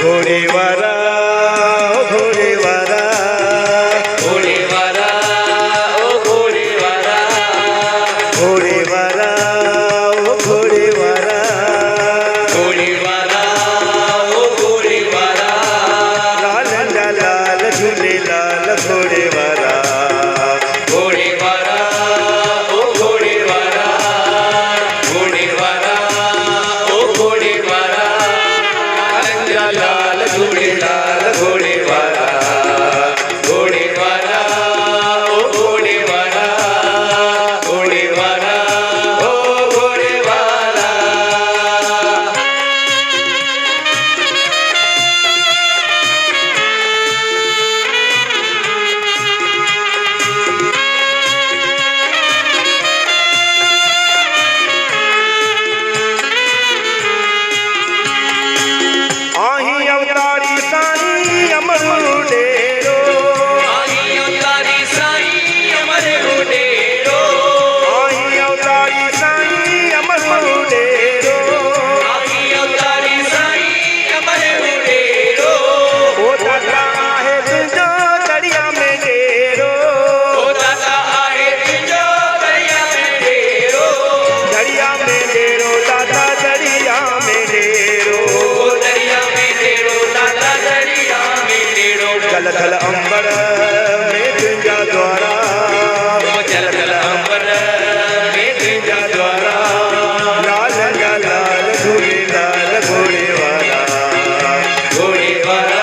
घोड़े वाला घोड़े वाला घोड़े वाला ओ घोड़े वाला घोड़े वाला घोड़े वाला घोड़े वाला ओ घोड़े वाला लाल लाल झूले लाल घोड़े वाला घोड़े वाला ओ घोड़े वाला घोड़े वाला ओ घोड़े वाला लाल लाल घोड़े लाल घोड़े वाला घोड़े वाला ओ घोड़े वाला घोड़े वाला ओ घोड़े वाला आही अवतारी साईं अमर डेरो आई अवतारी साईं अमर डेरो आही अवतारी साईं अमर डेरो आई अवतारी साईं अमर डेरो ओ दादा है तुझो दरिया में डेरो ओ दादा आहे तुझो दरिया में डेरो दरिया में डेरो दादा दरिया में डेरो ओ दरिया में डेरो दादा दरिया में डेरो जल थल अंबर में तुझा द्वारा ओ जल जल अंबर में तुझा द्वारा लाल लाल झूले लाल घोड़े वाला घोड़े वाला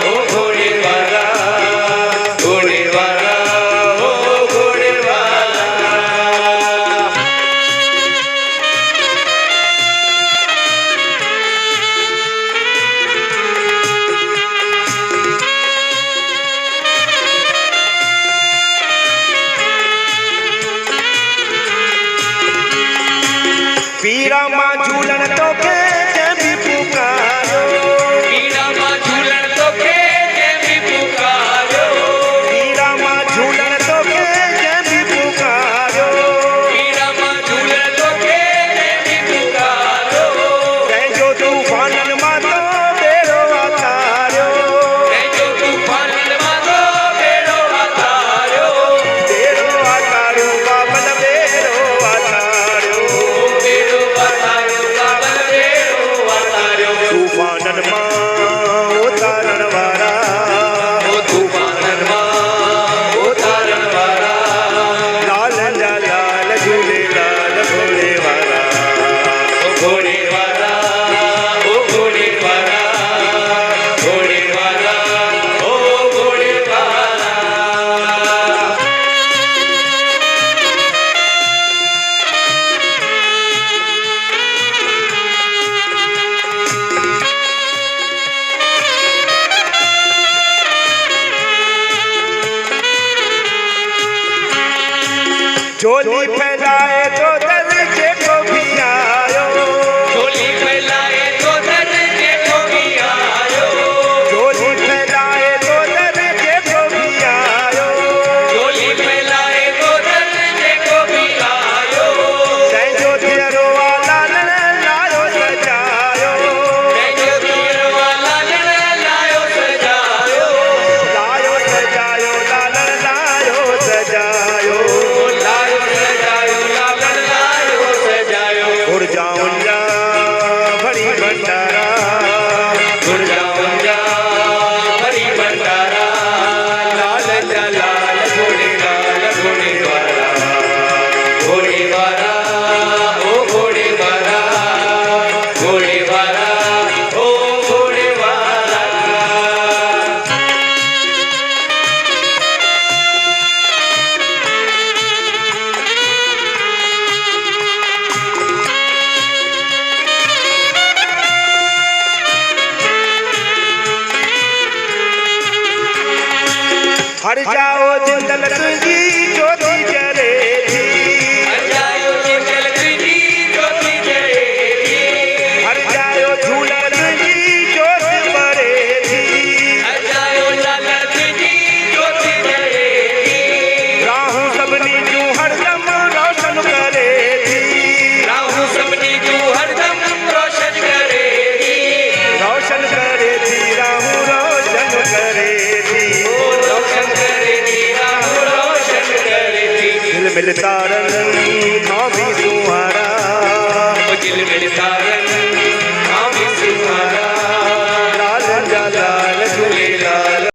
ओ घोड़े वाला घोड़े वाला ओ घोड़े वाला पीरा माँ झूलन तो के जब भी पुकारो पीड़ा मां झूलन तो के जय भी पुकारो पीरा माँ झूलन तो के जब भी पुकारो पीड़ा मां झूलन तो के जय भी पुकारो जय जो तूफानन माँ तो बेरो अतारो जय जो तूफान मांगो बेड़ो अतारो बेरो अतारो बाबल बेरो अतारो बेड़ो अतारो बाबल बेड़ो अतारो तूफानन माँ उतारण वाला ओ तूफान मां उतारण वाला लाल लाल झूले लाल घोड़े वाला ओ घोड़े वाला ओ घोड़े वाला घोड़े वाला ओ घोड़े वाला झोली फैलाए तो दल के को भी आयो झोली फैलाए तो दर के को भी आयो झोली फैलाए तो दल के को भी आयो झोली फैलाए तो दर के को भी आयो जय जो तेरो वाला लायो सजायो जय जो तीर वाला लायो सजायो लायो सजायो लाल लायो सजायो लायो सजायो लाल लायो सजायो उड़ जाऊं जा भरी भंडारा उड़ जाऊं जा भरी भंडारा लाल लाल घोड़े वाला घोड़े वाला ओ घोड़े वाला घोड़े वाला ओ घोड़े वाला हर जाओ जिंदल तुझी ज्योति जले थी जायो जल तुझी ज्योति जलेगी हर जाओ झूला तुझी ज्योति पड़े थी जायो लाल तुझी ज्योति जलेगी राहु सबनी जू हरदम रोशन करे थी राहु सबनी जो हरदम रोशन करेगी रोशन करे मिलता रंग खावी सुहारा ओ दिल मिलता